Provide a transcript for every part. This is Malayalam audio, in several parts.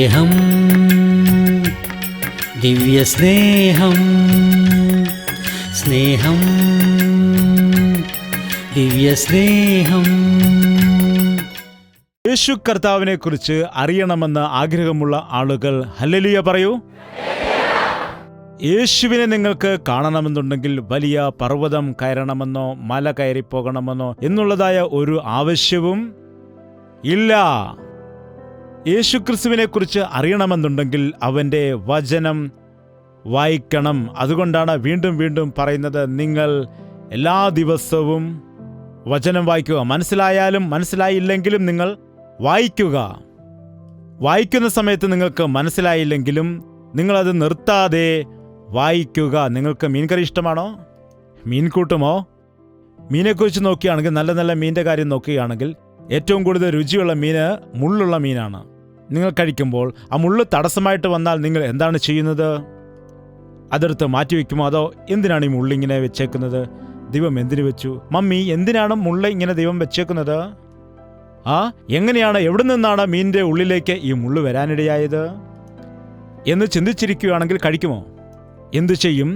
സ്നേഹം, ദിവ്യസ്നേഹം, സ്നേഹം, ദിവ്യസ്നേഹം. യേശു കർത്താവിനെ കുറിച്ച് അറിയണമെന്ന് ആഗ്രഹമുള്ള ആളുകൾ ഹല്ലേലൂയ പറയൂ. യേശുവിനെ നിങ്ങൾക്ക് കാണണമെന്നുണ്ടെങ്കിൽ വലിയ പർവ്വതം കയറണമെന്നോ മല കയറിപ്പോകണമെന്നോ എന്നുള്ളതായ ഒരു ആവശ്യവും ഇല്ല. യേശുക്രിസ്തുവിനെ കുറിച്ച് അറിയണമെന്നുണ്ടെങ്കിൽ അവൻ്റെ വചനം വായിക്കണം. അതുകൊണ്ടാണ് വീണ്ടും വീണ്ടും പറയുന്നത്, നിങ്ങൾ എല്ലാ ദിവസവും വചനം വായിക്കുക. മനസ്സിലായാലും മനസ്സിലായില്ലെങ്കിലും നിങ്ങൾ വായിക്കുക. വായിക്കുന്ന സമയത്ത് നിങ്ങൾക്ക് മനസ്സിലായില്ലെങ്കിലും നിങ്ങളത് നിർത്താതെ വായിക്കുക. നിങ്ങൾക്ക് മീൻകറി ഇഷ്ടമാണോ? മീൻ കൂട്ടുമോ? മീനെക്കുറിച്ച് നോക്കുകയാണെങ്കിൽ, നല്ല നല്ല മീനിൻ്റെ കാര്യം നോക്കുകയാണെങ്കിൽ ഏറ്റവും കൂടുതൽ രുചിയുള്ള മീന് മുള്ളുള്ള മീനാണ്. നിങ്ങൾ കഴിക്കുമ്പോൾ ആ മുള്ള് തടസ്സമായിട്ട് വന്നാൽ നിങ്ങൾ എന്താണ് ചെയ്യുന്നത്? അതെടുത്ത് മാറ്റിവെക്കുമോ? അതോ എന്തിനാണ് ഈ മുള്ളിങ്ങനെ വെച്ചേക്കുന്നത്? ദൈവം എന്തിനു വെച്ചു? മമ്മി, എന്തിനാണ് മുള്ള ഇങ്ങനെ ദൈവം വെച്ചേക്കുന്നത്? എങ്ങനെയാണ്, എവിടെ നിന്നാണ് മീനിൻ്റെ ഉള്ളിലേക്ക് ഈ മുള്ള് വരാനിടയായത് എന്ന് ചിന്തിച്ചിരിക്കുകയാണെങ്കിൽ കഴിക്കുമോ? എന്തു ചെയ്യും?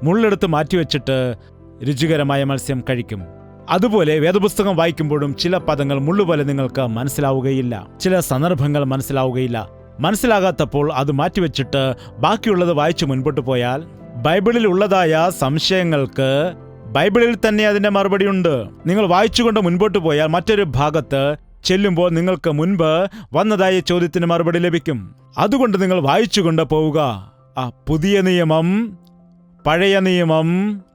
മുള്ളെടുത്ത് മാറ്റിവെച്ചിട്ട് രുചികരമായ മത്സ്യം കഴിക്കും. അതുപോലെ വേദപുസ്തകം വായിക്കുമ്പോഴും ചില പദങ്ങൾ മുള്ളുപോലെ നിങ്ങൾക്ക് മനസ്സിലാവുകയില്ല, ചില സന്ദർഭങ്ങൾ മനസ്സിലാവുകയില്ല. മനസ്സിലാകാത്തപ്പോൾ അത് മാറ്റിവെച്ചിട്ട് ബാക്കിയുള്ളത് വായിച്ചു മുൻപോട്ട് പോയാൽ ബൈബിളിൽ ഉള്ളതായ സംശയങ്ങൾക്ക് ബൈബിളിൽ തന്നെ അതിൻ്റെ മറുപടിയുണ്ട്. നിങ്ങൾ വായിച്ചുകൊണ്ട് മുൻപോട്ട് പോയാൽ മറ്റൊരു ഭാഗത്ത് ചെല്ലുമ്പോൾ നിങ്ങൾക്ക് മുൻപ് വന്നതായ ചോദ്യത്തിന് മറുപടി ലഭിക്കും. അതുകൊണ്ട് നിങ്ങൾ വായിച്ചുകൊണ്ട് പോവുക. പുതിയ നിയമം, പഴയ നിയമം.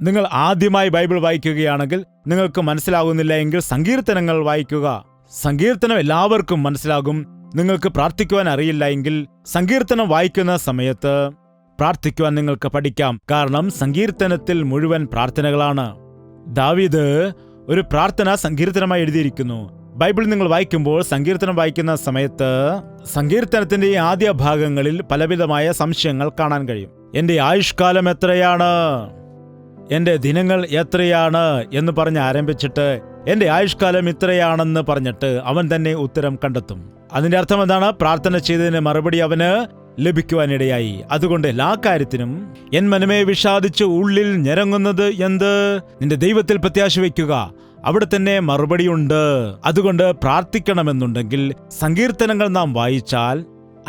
നിങ്ങൾ ആദ്യമായി ബൈബിൾ വായിക്കുകയാണെങ്കിൽ നിങ്ങൾക്ക് മനസ്സിലാകുന്നില്ല എങ്കിൽ സങ്കീർത്തനങ്ങൾ വായിക്കുക. സങ്കീർത്തനം എല്ലാവർക്കും മനസ്സിലാകും. നിങ്ങൾക്ക് പ്രാർത്ഥിക്കുവാൻ അറിയില്ല എങ്കിൽ സങ്കീർത്തനം വായിക്കുന്ന സമയത്ത് പ്രാർത്ഥിക്കുവാൻ നിങ്ങൾക്ക് പഠിക്കാം. കാരണം സങ്കീർത്തനത്തിൽ മുഴുവൻ പ്രാർത്ഥനകളാണ്. ദാവീദ് ഒരു പ്രാർത്ഥന സങ്കീർത്തനമായി എഴുതിയിരിക്കുന്നു. ബൈബിൾ നിങ്ങൾ വായിക്കുമ്പോൾ സങ്കീർത്തനം വായിക്കുന്ന സമയത്ത് സങ്കീർത്തനത്തിന്റെ ഈ ആദ്യ ഭാഗങ്ങളിൽ പലവിധമായ സംശയങ്ങൾ കാണാൻ കഴിയും. എൻ്റെ ആയുഷ്കാലം എത്രയാണ്, എൻ്റെ ദിനങ്ങൾ എത്രയാണ് എന്ന് പറഞ്ഞ് ആരംഭിച്ചിട്ട് എൻ്റെ ആയുഷ്കാലം ഇത്രയാണെന്ന് പറഞ്ഞിട്ട് അവൻ തന്നെ ഉത്തരം കണ്ടെത്തും. അതിന്റെ അർത്ഥം എന്താണ്? പ്രാർത്ഥന ചെയ്തതിന് മറുപടി അവന് ലഭിക്കുവാനിടയായി. അതുകൊണ്ട് എല്ലാ കാര്യത്തിനും എൻ മനമേ വിഷാദിച്ച് ഉള്ളിൽ ഞെരങ്ങുന്നത് എന്ത്? നിന്റെ ദൈവത്തിൽ പ്രത്യാശ വയ്ക്കുക, അവിടെ തന്നെ മറുപടിയുണ്ട്. അതുകൊണ്ട് പ്രാർത്ഥിക്കണമെന്നുണ്ടെങ്കിൽ സങ്കീർത്തനങ്ങൾ നാം വായിച്ചാൽ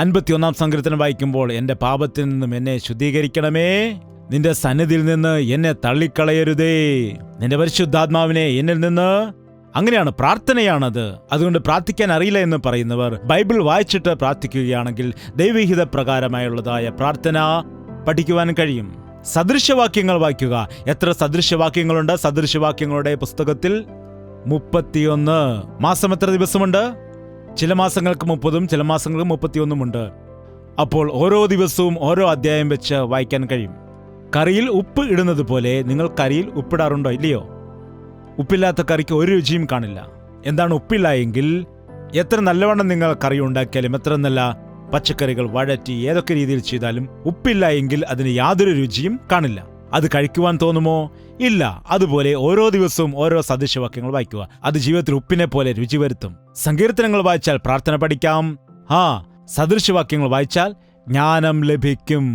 51 സങ്കീർത്തനം വായിക്കുമ്പോൾ, എൻ്റെ പാപത്തിൽ നിന്നും എന്നെ ശുദ്ധീകരിക്കണമേ, നിന്റെ സന്നിധിയിൽ നിന്ന് എന്നെ തള്ളിക്കളയരുതേ, നിന്റെ പരിശുദ്ധാത്മാവിനെ എന്നിൽ നിന്ന്. അങ്ങനെയാണ്, പ്രാർത്ഥനയാണത്. അതുകൊണ്ട് പ്രാർത്ഥിക്കാൻ അറിയില്ല എന്ന് പറയുന്നവർ ബൈബിൾ വായിച്ചിട്ട് പ്രാർത്ഥിക്കുകയാണെങ്കിൽ ദൈവഹിത പ്രകാരമായുള്ളതായ പ്രാർത്ഥന പഠിക്കുവാൻ കഴിയും. സദൃശവാക്യങ്ങൾ വായിക്കുക. എത്ര സദൃശവാക്യങ്ങളുണ്ട് സദൃശവാക്യങ്ങളുടെ പുസ്തകത്തിൽ? 31. മാസം എത്ര ദിവസമുണ്ട്? ചില മാസങ്ങൾക്ക് 30, ചില മാസങ്ങൾക്ക് 31 ഉണ്ട്. അപ്പോൾ ഓരോ ദിവസവും ഓരോ അധ്യായം വെച്ച് വായിക്കാൻ കഴിയും. കറിയിൽ ഉപ്പ് ഇടുന്നത് പോലെ നിങ്ങൾ കറിയിൽ ഉപ്പിടാറുണ്ടോ? ഇല്ലയോ? ഉപ്പില്ലാത്ത കറിക്ക് ഒരു രുചിയും കാണില്ല. എന്താണ് ഉപ്പില്ല എങ്കിൽ? എത്ര നല്ലവണ്ണം നിങ്ങൾ കറി ഉണ്ടാക്കിയാലും, എത്ര നല്ല പച്ചക്കറികൾ വഴറ്റി ഏതൊക്കെ രീതിയിൽ ചെയ്താലും ഉപ്പില്ല എങ്കിൽ അതിന് യാതൊരു രുചിയും കാണില്ല. അത് കഴിക്കുവാൻ തോന്നുമോ? ഇല്ല. അതുപോലെ ഓരോ ദിവസവും ഓരോ സദൃശവാക്യങ്ങൾ വായിക്കുക. അത് ജീവിതത്തിൽ ഉപ്പിനെ പോലെ രുചി വരുത്തും. സങ്കീർത്തനങ്ങൾ വായിച്ചാൽ പ്രാർത്ഥന പഠിക്കാം. സദൃശവാക്യങ്ങൾ വായിച്ചാൽ ജ്ഞാനം ലഭിക്കും.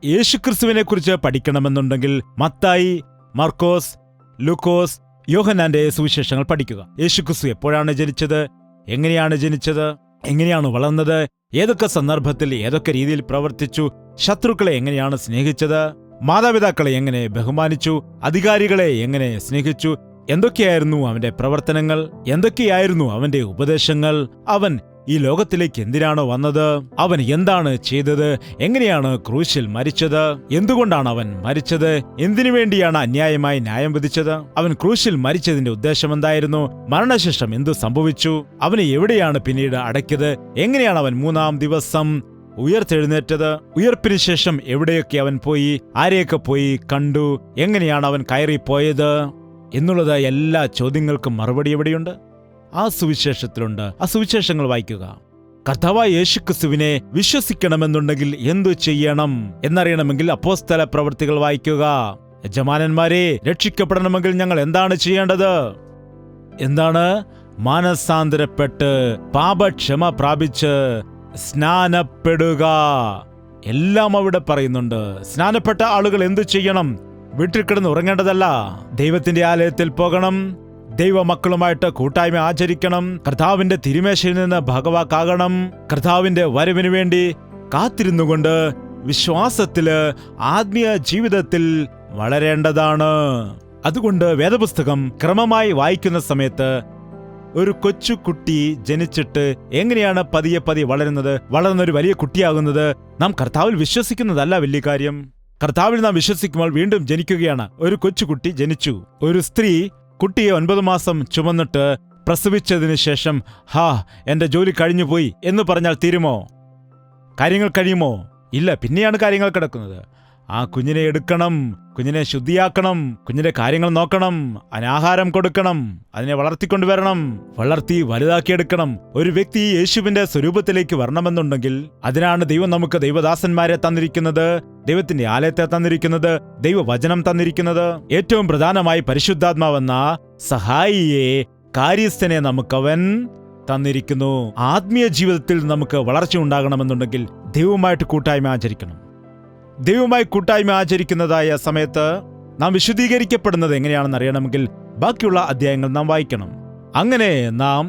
യേശുക്രിസ്തുവിനെ കുറിച്ച് പഠിക്കണമെന്നുണ്ടെങ്കിൽ മത്തായി, മർക്കോസ്, ലൂക്കോസ്, യോഹന്നാന്റെ സുവിശേഷങ്ങൾ പഠിക്കുക. യേശുക്രിസ്തു എപ്പോഴാണ് ജനിച്ചത്? എങ്ങനെയാണ് ജനിച്ചത്? എങ്ങനെയാണ് വളർന്നത്? ഏതൊക്കെ സന്ദർഭത്തിൽ ഏതൊക്കെ രീതിയിൽ പ്രവർത്തിച്ചു? ശത്രുക്കളെ എങ്ങനെയാണ് സ്നേഹിച്ചത്? മാതാപിതാക്കളെ എങ്ങനെ ബഹുമാനിച്ചു? അധികാരികളെ എങ്ങനെ സ്നേഹിച്ചു? എന്തൊക്കെയായിരുന്നു അവന്റെ പ്രവർത്തനങ്ങൾ? എന്തൊക്കെയായിരുന്നു അവന്റെ ഉപദേശങ്ങൾ? അവൻ ഈ ലോകത്തിലേക്ക് എന്തിനാണ് വന്നത്? അവൻ എന്താണ് ചെയ്തത്? എങ്ങനെയാണ് ക്രൂശിൽ മരിച്ചത്? എന്തുകൊണ്ടാണ് അവൻ മരിച്ചത്? എന്തിനു വേണ്ടിയാണ് അന്യായമായി ന്യായം വിധിച്ചത്? അവൻ ക്രൂശിൽ മരിച്ചതിന്റെ ഉദ്ദേശം എന്തായിരുന്നു? മരണശേഷം എന്തു സംഭവിച്ചു? അവനെ എവിടെയാണ് പിന്നീട് അടയ്ക്കത്? എങ്ങനെയാണ് അവൻ 3-ാം ദിവസം ഉയർത്തെഴുന്നേറ്റത്? ഉയർപ്പിന് ശേഷം എവിടെയൊക്കെ അവൻ പോയി? ആരെയൊക്കെ പോയി കണ്ടു? എങ്ങനെയാണ് അവൻ കയറിപ്പോയത്? എന്നുള്ളത് എല്ലാ ചോദ്യങ്ങൾക്കും മറുപടി എവിടെയുണ്ട്? ആ സുവിശേഷത്തിലുണ്ട്. ആ സുവിശേഷങ്ങൾ വായിക്കുക. കർത്താവായ യേശുക്രിസ്തുവിനെ വിശ്വസിക്കണമെന്നുണ്ടെങ്കിൽ എന്തു ചെയ്യണം എന്നറിയണമെങ്കിൽ അപ്പോസ്തല പ്രവൃത്തികൾ വായിക്കുക. യജമാനന്മാരെ, രക്ഷിക്കപ്പെടണമെങ്കിൽ ഞങ്ങൾ എന്താണ് ചെയ്യേണ്ടത്? എന്താണ്? മാനസാന്തരപ്പെട്ട് പാപക്ഷമ പ്രാപിച്ച് സ്നാനപ്പെടുക. എല്ലാം അവിടെ പറയുന്നുണ്ട്. സ്നാനപ്പെട്ട ആളുകൾ എന്തു ചെയ്യണം? വീട്ടിൽ കിടന്ന് ഉറങ്ങേണ്ടതല്ല, ദൈവത്തിന്റെ ആലയത്തിൽ പോകണം, ദൈവമക്കളുമായിട്ട് കൂട്ടായ്മ ആചരിക്കണം, കർത്താവിന്റെ തിരുമേശയിൽ നിന്ന് ഭാഗവാക്കാകണം, കർത്താവിന്റെ വരവിനു വേണ്ടി കാത്തിരുന്നുകൊണ്ട് വിശ്വാസത്തില് ആത്മീയ ജീവിതത്തിൽ വളരേണ്ടതാണ്. അതുകൊണ്ട് വേദപുസ്തകം ക്രമമായി വായിക്കുന്ന സമയത്ത് ഒരു കൊച്ചു കുട്ടി ജനിച്ചിട്ട് എങ്ങനെയാണ് പതിയെ പതിയെ വളരുന്നത്, വളർന്നൊരു വലിയ കുട്ടിയാകുന്നത്? നാം കർത്താവിൽ വിശ്വസിക്കുന്നതല്ല വലിയ കാര്യം. കർത്താവിൽ നാം വിശ്വസിക്കുമ്പോൾ വീണ്ടും ജനിക്കുകയാണ്. ഒരു കൊച്ചുകുട്ടി ജനിച്ചു. ഒരു സ്ത്രീ കുട്ടിയെ 9 മാസം ചുമന്നിട്ട് പ്രസവിച്ചതിന് ശേഷം എന്റെ ജോലി കഴിഞ്ഞുപോയി എന്ന് പറഞ്ഞാൽ തീരുമോ? കാര്യങ്ങൾ കഴിയുമോ? ഇല്ല, പിന്നെയാണ് കാര്യങ്ങൾ കിടക്കുന്നത്. ആ കുഞ്ഞിനെ എടുക്കണം, കുഞ്ഞിനെ ശുദ്ധിയാക്കണം, കുഞ്ഞിന്റെ കാര്യങ്ങൾ നോക്കണം, ആഹാരം കൊടുക്കണം, അതിനെ വളർത്തിക്കൊണ്ടുവരണം, വളർത്തി വലുതാക്കിയെടുക്കണം. ഒരു വ്യക്തി യേശുവിന്റെ സ്വരൂപത്തിലേക്ക് വരണമെന്നുണ്ടെങ്കിൽ അതിനാണ് ദൈവം നമുക്ക് ദൈവദാസന്മാരെ തന്നിരിക്കുന്നത്, ദൈവത്തിന്റെ ആലയത്തെ തന്നിരിക്കുന്നത്, ദൈവവചനം തന്നിരിക്കുന്നത്. ഏറ്റവും പ്രധാനമായി പരിശുദ്ധാത്മാവെന്ന സഹായിയെ, കാര്യസ്ഥനെ നമുക്കവൻ തന്നിരിക്കുന്നു. ആത്മീയ ജീവിതത്തിൽ നമുക്ക് വളർച്ച ഉണ്ടാകണമെന്നുണ്ടെങ്കിൽ ദൈവവുമായിട്ട് കൂട്ടായ്മ ആചരിക്കണം. ദൈവവുമായി കൂട്ടായ്മ ആചരിക്കുന്നതായ സമയത്ത് നാം വിശുദ്ധീകരിക്കപ്പെടുന്നത് എങ്ങനെയാണെന്ന് അറിയണമെങ്കിൽ ബാക്കിയുള്ള അധ്യായങ്ങൾ നാം വായിക്കണം. അങ്ങനെ നാം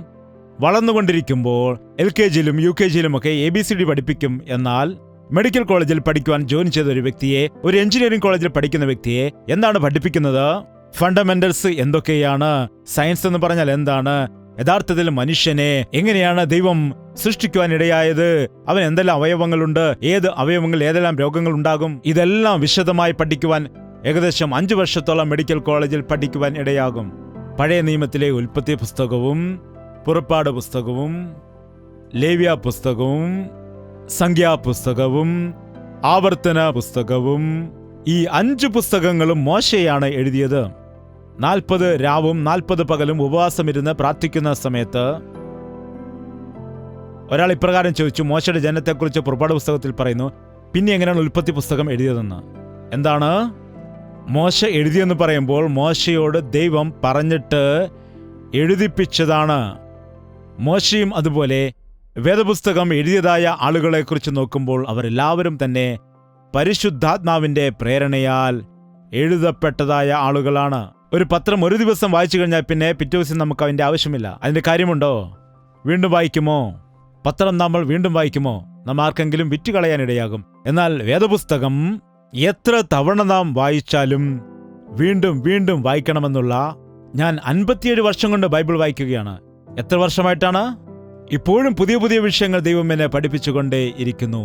വളർന്നുകൊണ്ടിരിക്കുമ്പോൾ LKG-യിലും UKG-യിലും ഒക്കെ ABCD പഠിപ്പിക്കും. എന്നാൽ മെഡിക്കൽ കോളേജിൽ പഠിക്കുവാൻ ജോയിൻ ചെയ്ത ഒരു വ്യക്തിയെ, ഒരു എഞ്ചിനീയറിംഗ് കോളേജിൽ പഠിക്കുന്ന വ്യക്തിയെ എന്താണ് പഠിപ്പിക്കുന്നത്? ഫണ്ടമെന്റൽസ് എന്തൊക്കെയാണ്? സയൻസ് എന്ന് പറഞ്ഞാൽ എന്താണ്? യഥാർത്ഥത്തിൽ മനുഷ്യനെ എങ്ങനെയാണ് ദൈവം സൃഷ്ടിക്കുവാനിടയായത്? അവൻ എന്തെല്ലാം അവയവങ്ങളുണ്ട്? ഏത് അവയവങ്ങൾ ഏതെല്ലാം രോഗങ്ങൾ ഉണ്ടാകും? ഇതെല്ലാം വിശദമായി പഠിക്കുവാൻ ഏകദേശം 5 വർഷത്തോളം മെഡിക്കൽ കോളേജിൽ പഠിക്കുവാൻ ഇടയാകും. പഴയ നിയമത്തിലെ ഉൽപ്പത്തി പുസ്തകവും, പുറപ്പാട് പുസ്തകവും, ലേവ്യ പുസ്തകവും, സംഖ്യാപുസ്തകവും, ആവർത്തന പുസ്തകവും, ഈ 5 പുസ്തകങ്ങളും മോശയാണ് എഴുതിയത്. 40 രാവും 40 പകലും ഉപവാസമിരുന്ന് പ്രാർത്ഥിക്കുന്ന സമയത്ത് ഒരാൾ ഇപ്രകാരം ചോദിച്ചു, മോശയുടെ ജനനത്തെക്കുറിച്ച് പുറപ്പാട് പുസ്തകത്തിൽ പറയുന്നു, പിന്നെ എങ്ങനെയാണ് ഉൽപ്പത്തി പുസ്തകം എഴുതിയതെന്ന്. എന്താണ് മോശ എഴുതിയെന്ന് പറയുമ്പോൾ മോശയോട് ദൈവം പറഞ്ഞിട്ട് എഴുതിപ്പിച്ചതാണ്. മോശയും അതുപോലെ വേദപുസ്തകം എഴുതിയതായ ആളുകളെക്കുറിച്ച് നോക്കുമ്പോൾ അവരെല്ലാവരും തന്നെ പരിശുദ്ധാത്മാവിന്റെ പ്രേരണയാൽ എഴുതപ്പെട്ടതായ ആളുകളാണ്. ഒരു പത്രം ഒരു ദിവസം വായിച്ചു കഴിഞ്ഞാൽ പിന്നെ പിറ്റേ ദിവസം നമുക്ക് അതിൻ്റെ ആവശ്യമില്ല. അതിൻ്റെ കാര്യമുണ്ടോ? വീണ്ടും വായിക്കുമോ? പത്രം നമ്മൾ വീണ്ടും വായിക്കുമോ? നാം ആർക്കെങ്കിലും വിറ്റുകളയാനിടയാകും. എന്നാൽ വേദപുസ്തകം എത്ര തവണ നാം വായിച്ചാലും വീണ്ടും വീണ്ടും വായിക്കണമെന്നുള്ള, ഞാൻ 57 വർഷം കൊണ്ട് ബൈബിൾ വായിക്കുകയാണ്. എത്ര വർഷമായിട്ടാണ്? ഇപ്പോഴും പുതിയ പുതിയ വിഷയങ്ങൾ ദൈവം എന്നെ പഠിപ്പിച്ചുകൊണ്ടേ ഇരിക്കുന്നു.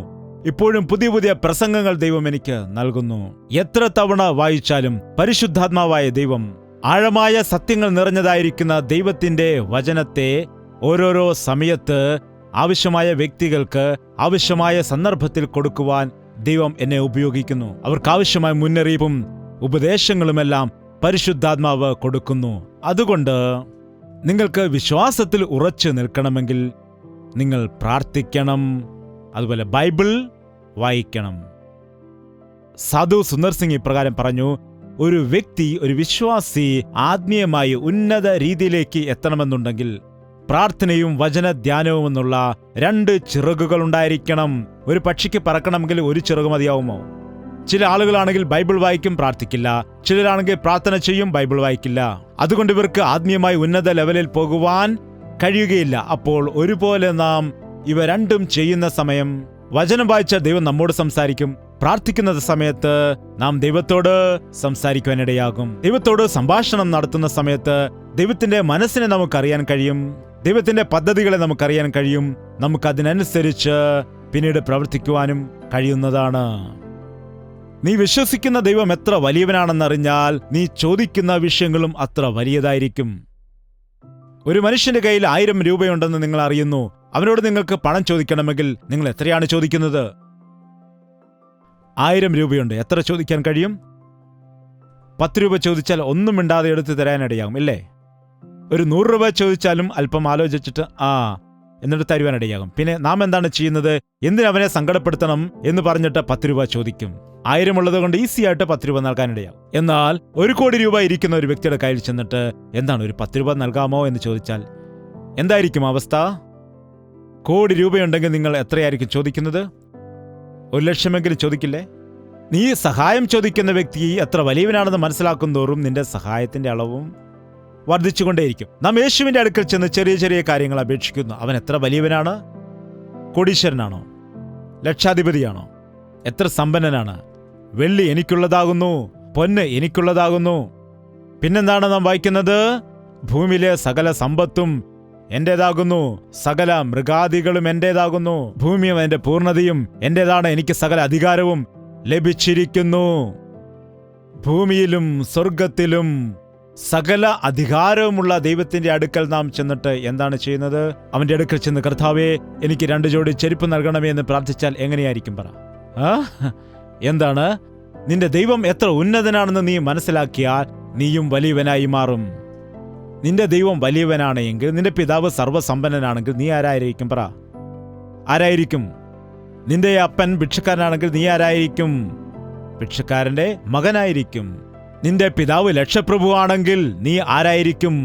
ഇപ്പോഴും പുതിയ പുതിയ പ്രസംഗങ്ങൾ ദൈവം എനിക്ക് നൽകുന്നു. എത്ര തവണ വായിച്ചാലും പരിശുദ്ധാത്മാവായ ദൈവം, ആഴമായ സത്യങ്ങൾ നിറഞ്ഞതായിരിക്കുന്ന ദൈവത്തിന്റെ വചനത്തെ ഓരോരോ സമയത്ത് ആവശ്യമായ വ്യക്തികൾക്ക് ആവശ്യമായ സന്ദർഭത്തിൽ കൊടുക്കുവാൻ ദൈവം എന്നെ ഉപയോഗിക്കുന്നു. അവർക്കാവശ്യമായ മുന്നറിയിപ്പും ഉപദേശങ്ങളുമെല്ലാം പരിശുദ്ധാത്മാവ് കൊടുക്കുന്നു. അതുകൊണ്ട് നിങ്ങൾക്ക് വിശ്വാസത്തിൽ ഉറച്ചു നിൽക്കണമെങ്കിൽ നിങ്ങൾ പ്രാർത്ഥിക്കണം, അതുപോലെ ബൈബിൾ വായിക്കണം. സാധു സുന്ദർ സിംഗ് ഇപ്രകാരം പറഞ്ഞു, ഒരു വ്യക്തി, ഒരു വിശ്വാസി ആത്മീയമായി ഉന്നത രീതിയിലേക്ക് എത്തണമെന്നുണ്ടെങ്കിൽ പ്രാർത്ഥനയും വചനധ്യാനവും എന്നുള്ള 2 ചിറകുകൾ ഉണ്ടായിരിക്കണം. ഒരു പക്ഷിക്ക് പറക്കണമെങ്കിൽ 1 ചിറക് മതിയാവുമോ? ചില ആളുകളാണെങ്കിൽ ബൈബിൾ വായിക്കും, പ്രാർത്ഥിക്കില്ല. ചിലരാണെങ്കിൽ പ്രാർത്ഥന ചെയ്യും, ബൈബിൾ വായിക്കില്ല. അതുകൊണ്ട് ഇവർക്ക് ആത്മീയമായി ഉന്നത ലെവലിൽ പോകുവാൻ കഴിയുകയില്ല. അപ്പോൾ ഒരുപോലെ നാം ഇവ രണ്ടും ചെയ്യുന്ന സമയം വചനം വായിച്ച ദൈവം നമ്മോട് സംസാരിക്കും. പ്രാർത്ഥിക്കുന്ന സമയത്ത് നാം ദൈവത്തോട് സംസാരിക്കുവാനിടയാകും. ദൈവത്തോട് സംഭാഷണം നടത്തുന്ന സമയത്ത് ദൈവത്തിന്റെ മനസ്സിനെ നമുക്കറിയാൻ കഴിയും, ദൈവത്തിന്റെ പദ്ധതികളെ നമുക്കറിയാൻ കഴിയും. നമുക്കതിനനുസരിച്ച് പിന്നീട് പ്രവർത്തിക്കുവാനും കഴിയുന്നതാണ്. നീ വിശ്വസിക്കുന്ന ദൈവം എത്ര വലിയവനാണെന്നറിഞ്ഞാൽ നീ ചോദിക്കുന്ന വിഷയങ്ങളും അത്ര വലിയതായിരിക്കും. ഒരു മനുഷ്യന്റെ കയ്യിൽ 1000 രൂപയുണ്ടെന്ന് നിങ്ങൾ അറിയുന്നു. അവനോട് നിങ്ങൾക്ക് പണം ചോദിക്കണമെങ്കിൽ നിങ്ങൾ എത്രയാണ് ചോദിക്കുന്നത്? 1000 രൂപയുണ്ട്, എത്ര ചോദിക്കാൻ കഴിയും? 10 രൂപ ചോദിച്ചാൽ ഒന്നും മിണ്ടാതെ എടുത്ത് തരാനിടയാകും, ഇല്ലേ? ഒരു 100 രൂപ ചോദിച്ചാലും അല്പം ആലോചിച്ചിട്ട് എന്നിട്ട് തരുവാനിടയാകും. പിന്നെ നാം എന്താണ് ചെയ്യുന്നത്? എന്തിനവനെ സങ്കടപ്പെടുത്തണം എന്ന് പറഞ്ഞിട്ട് 10 രൂപ ചോദിക്കും. 1000 ഉള്ളത് കൊണ്ട് ഈസി ആയിട്ട് 10 രൂപ നൽകാനിടയാകും. എന്നാൽ 1 കോടി രൂപ ഇരിക്കുന്ന ഒരു വ്യക്തിയുടെ കയ്യിൽ ചെന്നിട്ട് എന്താണ് ഒരു 10 രൂപ നൽകാമോ എന്ന് ചോദിച്ചാൽ എന്തായിരിക്കും അവസ്ഥ? കോടി രൂപയുണ്ടെങ്കിൽ നിങ്ങൾ എത്രയായിരിക്കും ചോദിക്കുന്നത്? 1,00,000 ചോദിക്കില്ലേ? നീ സഹായം ചോദിക്കുന്ന വ്യക്തി എത്ര വലിയവനാണെന്ന് മനസ്സിലാക്കും തോറും നിന്റെ സഹായത്തിന്റെ അളവും വർദ്ധിച്ചുകൊണ്ടേയിരിക്കും. നാം യേശുവിന്റെ അടുക്കൽ ചെന്ന് ചെറിയ ചെറിയ കാര്യങ്ങൾ അപേക്ഷിക്കുന്നു. അവൻ എത്ര വലിയവനാണ്? കോടീശ്വരനാണോ? ലക്ഷാധിപതിയാണോ? എത്ര സമ്പന്നനാണ്? വെള്ളി എനിക്കുള്ളതാകുന്നു, പൊന്ന് എനിക്കുള്ളതാകുന്നു. പിന്നെന്താണ് നാം വായിക്കുന്നത്? ഭൂമിയിലെ സകല സമ്പത്തും എന്റേതാകുന്നു, സകല മൃഗാദികളും എന്റേതാകുന്നു, ഭൂമിയും അതിന്റെ പൂർണ്ണതയും എന്റേതാണ്, എനിക്ക് സകല അധികാരവും ലഭിച്ചിരിക്കുന്നു. ഭൂമിയിലും സ്വർഗത്തിലും സകല അധികാരവുമുള്ള ദൈവത്തിന്റെ അടുക്കൽ നാം ചെന്നിട്ട് എന്താണ് ചെയ്യുന്നത്? അവന്റെ അടുക്കൽ ചെന്ന്, കർത്താവേ, എനിക്ക് 2 ജോഡി ചെരുപ്പ് നൽകണമേ എന്ന് പ്രാർത്ഥിച്ചാൽ എങ്ങനെയായിരിക്കും? പറ. എന്താണ്? നിന്റെ ദൈവം എത്ര ഉന്നതനാണെന്ന് നീ മനസ്സിലാക്കിയാൽ നീയും വലിയവനായി മാറും. നിന്റെ ദൈവം വലിയവനാണ് എങ്കിൽ, നിന്റെ പിതാവ് സർവ്വസമ്പന്നനാണെങ്കിൽ നീ ആരായിരിക്കും? പറ. ആരായിരിക്കും? നിന്റെ അപ്പൻ ഭിക്ഷക്കാരനാണെങ്കിൽ നീ ആരായിരിക്കും? ഭിക്ഷക്കാരന്റെ മകനായിരിക്കും. നിന്റെ പിതാവ് ലക്ഷപ്രഭുവാണെങ്കിൽ നീ ആരായിരിക്കും?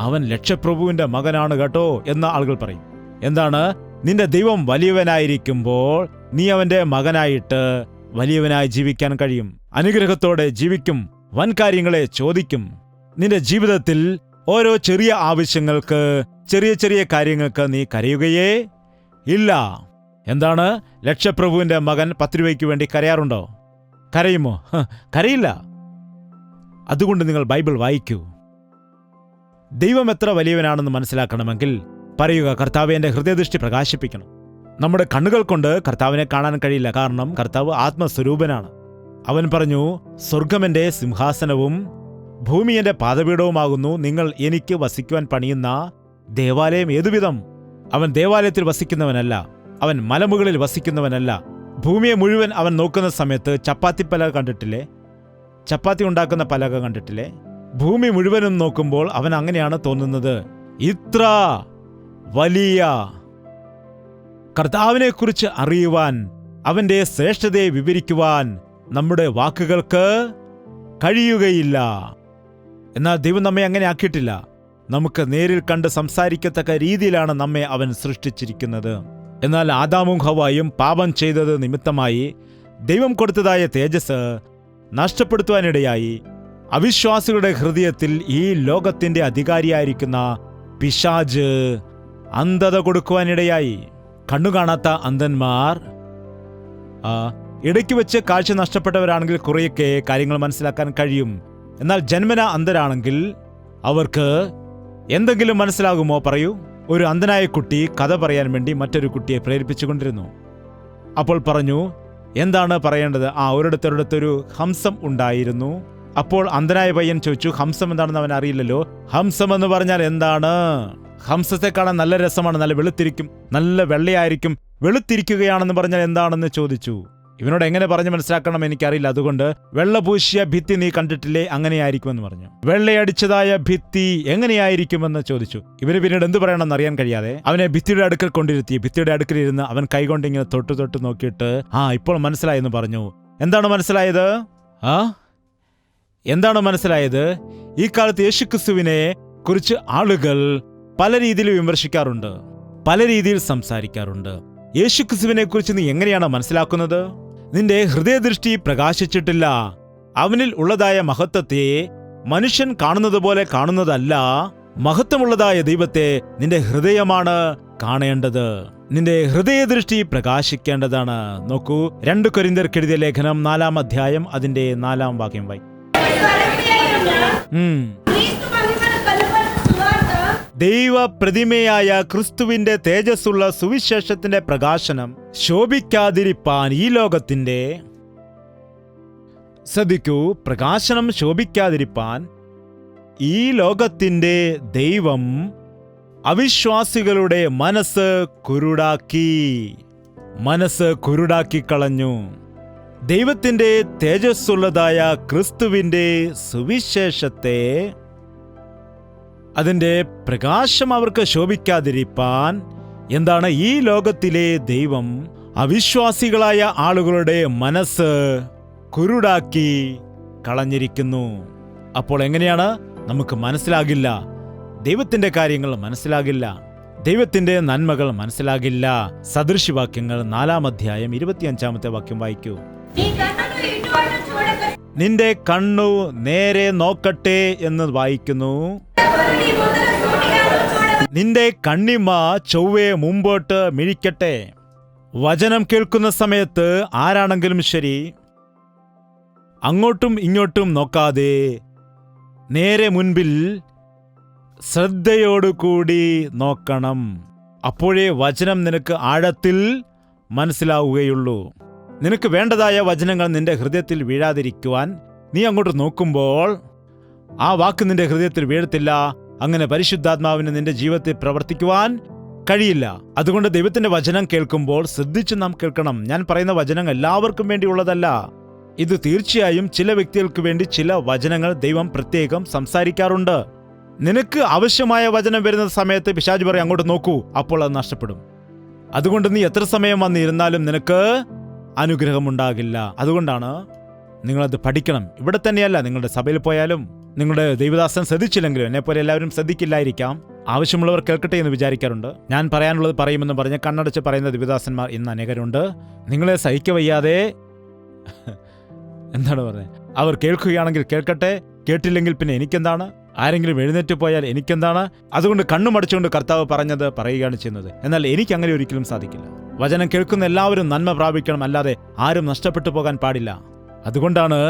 അവൻ ലക്ഷപ്രഭുവിന്റെ മകനാണ് കേട്ടോ എന്ന് ആളുകൾ പറയും. എന്താണ്? നിന്റെ ദൈവം വലിയവനായിരിക്കുമ്പോൾ നീ അവന്റെ മകനായിട്ട് വലിയവനായി ജീവിക്കാൻ കഴിയും. അനുഗ്രഹത്തോടെ ജീവിക്കും. വൻകാര്യങ്ങളെ ചോദിക്കും. നിന്റെ ജീവിതത്തിൽ ഓരോ ചെറിയ ആവശ്യങ്ങൾക്ക്, ചെറിയ ചെറിയ കാര്യങ്ങൾക്ക് നീ കരയുകയേ ഇല്ല. എന്താണ്? ലക്ഷപ്രഭുവിന്റെ മകൻ 10 രൂപയ്ക്ക് വേണ്ടി കരയാറുണ്ടോ? കരയുമോ? കരയില്ല. അതുകൊണ്ട് നിങ്ങൾ ബൈബിൾ വായിക്കൂ. ദൈവം എത്ര വലിയവനാണെന്ന് മനസ്സിലാക്കണമെങ്കിൽ പറയുക, കർത്താവ് എന്റെ ഹൃദയദൃഷ്ടി പ്രകാശിപ്പിക്കണം. നമ്മുടെ കണ്ണുകൾ കൊണ്ട് കർത്താവിനെ കാണാൻ കഴിയില്ല. കാരണം കർത്താവ് ആത്മസ്വരൂപനാണ്. അവൻ പറഞ്ഞു, സ്വർഗമെന്റെ സിംഹാസനവും ഭൂമി എന്റെ പാദപീഠവുമാകുന്നു. നിങ്ങൾ എനിക്ക് വസിക്കുവാൻ പണിയുന്ന ദേവാലയം ഏതുവിധം? അവൻ ദേവാലയത്തിൽ വസിക്കുന്നവനല്ല. അവൻ മലമുകളിൽ വസിക്കുന്നവനല്ല. ഭൂമിയെ മുഴുവൻ അവൻ നോക്കുന്ന സമയത്ത് ചപ്പാത്തി പലക കണ്ടിട്ടില്ലേ? ചപ്പാത്തി ഉണ്ടാക്കുന്ന പലക കണ്ടിട്ടില്ലേ? ഭൂമി മുഴുവനും നോക്കുമ്പോൾ അവൻ അങ്ങനെയാണ് തോന്നുന്നത്. ഇത്ര വലിയ കർത്താവിനെക്കുറിച്ച് അറിയുവാൻ, അവന്റെ ശ്രേഷ്ഠതയെ വിവരിക്കുവാൻ നമ്മുടെ വാക്കുകൾക്ക് കഴിയുകയില്ല. എന്നാൽ ദൈവം നമ്മെ അങ്ങനെ ആക്കിയിട്ടില്ല. നമുക്ക് നേരിൽ കണ്ട് സംസാരിക്കത്തക്ക രീതിയിലാണ് നമ്മെ അവൻ സൃഷ്ടിച്ചിരിക്കുന്നത്. എന്നാൽ ആദാമും ഹവ്വായും പാപം ചെയ്തത് നിമിത്തമായി ദൈവം കൊടുത്തതായ തേജസ് നഷ്ടപ്പെടുത്തുവാനിടയായി. അവിശ്വാസികളുടെ ഹൃദയത്തിൽ ഈ ലോകത്തിന്റെ അധികാരിയായിരിക്കുന്ന പിശാച് അന്ധത കൊടുക്കുവാനിടയായി. കണ്ണുകാണാത്ത അന്ധന്മാർ ഇടയ്ക്ക് വെച്ച് കാഴ്ച നഷ്ടപ്പെട്ടവരാണെങ്കിൽ കുറേയൊക്കെ കാര്യങ്ങൾ മനസ്സിലാക്കാൻ കഴിയും. എന്നാൽ ജന്മന അന്ധരാണെങ്കിൽ അവർക്ക് എന്തെങ്കിലും മനസ്സിലാകുമോ? പറയൂ. ഒരു അന്ധനായ കുട്ടി കഥ പറയാൻ വേണ്ടി മറ്റൊരു കുട്ടിയെ പ്രേരിപ്പിച്ചുകൊണ്ടിരുന്നു. അപ്പോൾ പറഞ്ഞു, എന്താണ് പറയേണ്ടത്? ഒരിടത്തൊരിടത്തൊരു ഹംസം ഉണ്ടായിരുന്നു. അപ്പോൾ അന്ധനായ പയ്യൻ ചോദിച്ചു, ഹംസം എന്താണെന്ന് അവൻ അറിയില്ലല്ലോ. ഹംസം എന്ന് പറഞ്ഞാൽ എന്താണ്? ഹംസത്തെ കാണാൻ നല്ല രസമാണ്, നല്ല വെളുത്തിരിക്കും, നല്ല വെള്ളയായിരിക്കും. വെളുത്തിരിക്കുകയാണെന്ന് പറഞ്ഞാൽ എന്താണെന്ന് ചോദിച്ചു. ഇവനോട് എങ്ങനെ പറഞ്ഞ് മനസ്സിലാക്കണം എനിക്കറിയില്ല. അതുകൊണ്ട് വെള്ളപൂശിയ ഭിത്തി നീ കണ്ടിട്ടില്ലേ? അങ്ങനെയായിരിക്കുമെന്ന് പറഞ്ഞു. വെള്ളയടിച്ചതായ ഭിത്തി എങ്ങനെയായിരിക്കുമെന്ന് ചോദിച്ചു. ഇവന് പിന്നീട് എന്ത് പറയണമെന്ന് അറിയാൻ കഴിയാതെ അവനെ ഭിത്തിയുടെ അടുക്കൽ കൊണ്ടിരുത്തി. ഭിത്തിയുടെ അടുക്കലിരുന്ന് അവൻ കൈകൊണ്ട് ഇങ്ങനെ തൊട്ട് നോക്കിയിട്ട് ഇപ്പോൾ മനസ്സിലായെന്ന് പറഞ്ഞു. എന്താണ് മനസ്സിലായത്? എന്താണ് മനസ്സിലായത്? ഈ കാലത്ത് യേശുക്രിസ്തുവിനെ കുറിച്ച് ആളുകൾ പല രീതിയിൽ വിമർശിക്കാറുണ്ട്, പല രീതിയിൽ സംസാരിക്കാറുണ്ട്. യേശുക്രിസ്തുവിനെ കുറിച്ച് നീ എങ്ങനെയാണ് മനസ്സിലാക്കുന്നത്? നിന്റെ ഹൃദയദൃഷ്ടി പ്രകാശിച്ചിട്ടില്ല. അവനിൽ ഉള്ളതായ മഹത്വത്തെ മനുഷ്യൻ കാണുന്നത് പോലെ കാണുന്നതല്ല. മഹത്വമുള്ളതായ ദൈവത്തെ നിന്റെ ഹൃദയമാണ് കാണേണ്ടത്. നിന്റെ ഹൃദയദൃഷ്ടി പ്രകാശിക്കേണ്ടതാണ്. നോക്കൂ, 2 കൊരിന്ത്യർക്ക് എഴുതിയ ലേഖനം 4-ാം അധ്യായം അതിന്റെ 4-ാം വാക്യം വായി. ദൈവപ്രതിമയായ ക്രിസ്തുവിന്റെ തേജസ്സുള്ള സുവിശേഷത്തിന്റെ പ്രകാശനം ശോഭിക്കാതിരിപ്പാൻ ഈ ലോകത്തിന്റെ, ശ്രദ്ധിക്കൂ, പ്രകാശനം ശോഭിക്കാതിരിപ്പാൻ ഈ ലോകത്തിന്റെ ദൈവം അവിശ്വാസികളുടെ മനസ്സ് കുരുടാക്കി കളഞ്ഞു. ദൈവത്തിന്റെ തേജസ്സുള്ളതായ ക്രിസ്തുവിന്റെ സുവിശേഷത്തെ, അതിന്റെ പ്രകാശം അവർക്ക് ശോഭിക്കാതിരിപ്പാൻ എന്താണ്? ഈ ലോകത്തിലെ ദൈവം അവിശ്വാസികളായ ആളുകളുടെ മനസ്സ് കുരുടാക്കി കളഞ്ഞിരിക്കുന്നു. അപ്പോൾ എങ്ങനെയാണ്? നമുക്ക് മനസ്സിലാകില്ല, ദൈവത്തിന്റെ കാര്യങ്ങൾ മനസ്സിലാകില്ല. ദൈവത്തിന്റെ നന്മകൾ മനസ്സിലാകില്ല. സദൃശവാക്യങ്ങൾ 4-ാം അധ്യായം 25-ാമത്തെ വാക്യം വായിക്കൂ. നിന്റെ കണ്ണു നേരെ നോക്കട്ടെ എന്ന് വായിക്കുന്നു. നിന്റെ കണ്ണിമ ചൊവ്വേ മുമ്പോട്ട് മിഴിക്കട്ടെ. വചനം കേൾക്കുന്ന സമയത്ത് ആരാണെങ്കിലും ശരി, അങ്ങോട്ടും ഇങ്ങോട്ടും നോക്കാതെ നേരെ മുൻപിൽ ശ്രദ്ധയോടുകൂടി നോക്കണം. അപ്പോഴേ വചനം നിനക്ക് ആഴത്തിൽ മനസ്സിലാവുകയുള്ളൂ. നിനക്ക് വേണ്ടതായ വചനങ്ങൾ നിന്റെ ഹൃദയത്തിൽ വീഴാതിരിക്കുവാൻ നീ അങ്ങോട്ട് നോക്കുമ്പോൾ ആ വാക്ക് നിന്റെ ഹൃദയത്തിൽ വീഴത്തില്ല. അങ്ങനെ പരിശുദ്ധാത്മാവിന് നിന്റെ ജീവിതത്തിൽ പ്രവർത്തിക്കുവാൻ കഴിയില്ല. അതുകൊണ്ട് ദൈവത്തിന്റെ വചനം കേൾക്കുമ്പോൾ ശ്രദ്ധിച്ച് നാം കേൾക്കണം. ഞാൻ പറയുന്ന വചനം എല്ലാവർക്കും വേണ്ടിയുള്ളതല്ല. ഇത് തീർച്ചയായും ചില വ്യക്തികൾക്ക് വേണ്ടി ചില വചനങ്ങൾ ദൈവം പ്രത്യേകം സംസാരിക്കാറുണ്ട്. നിനക്ക് ആവശ്യമായ വചനം വരുന്ന സമയത്ത് പിശാച് പറയും അങ്ങോട്ട് നോക്കൂ, അപ്പോൾ അത് നഷ്ടപ്പെടും. അതുകൊണ്ട് നീ എത്ര സമയം വന്നിരുന്നാലും നിനക്ക് അനുഗ്രഹമുണ്ടാകില്ല. അതുകൊണ്ടാണ് നിങ്ങളത് പഠിക്കണം. ഇവിടെ തന്നെയല്ല, നിങ്ങളുടെ സഭയിൽ പോയാലും നിങ്ങളുടെ ദൈവദാസൻ ശ്രദ്ധിച്ചില്ലെങ്കിലും എന്നെപ്പോലെ എല്ലാവരും ശ്രദ്ധിക്കില്ലായിരിക്കാം. ആവശ്യമുള്ളവർ കേൾക്കട്ടെ എന്ന് വിചാരിക്കാറുണ്ട്. ഞാൻ പറയാനുള്ളത് പറയുമെന്ന് പറഞ്ഞ് കണ്ണടച്ച് പറയുന്ന ദൈവദാസന്മാർ ഇന്ന് അനേകരുണ്ട്. നിങ്ങളെ സഹിക്കവയ്യാതെ എന്താണ് പറയുന്നത്, അവർ കേൾക്കുകയാണെങ്കിൽ കേൾക്കട്ടെ, കേട്ടില്ലെങ്കിൽ പിന്നെ എനിക്കെന്താണ്, ആരെങ്കിലും എഴുന്നേറ്റ് പോയാൽ എനിക്കെന്താണ്. അതുകൊണ്ട് കണ്ണുമടച്ചുകൊണ്ട് കർത്താവ് പറഞ്ഞത് പറയുകയാണ് ചെയ്യുന്നത്. എന്നാൽ എനിക്ക് അങ്ങനെ ഒരിക്കലും സാധിക്കില്ല. വചനം കേൾക്കുന്ന എല്ലാവരും നന്മ പ്രാപിക്കണം, അല്ലാതെ ആരും നഷ്ടപ്പെട്ടു പോകാൻ പാടില്ല. അതുകൊണ്ടാണ്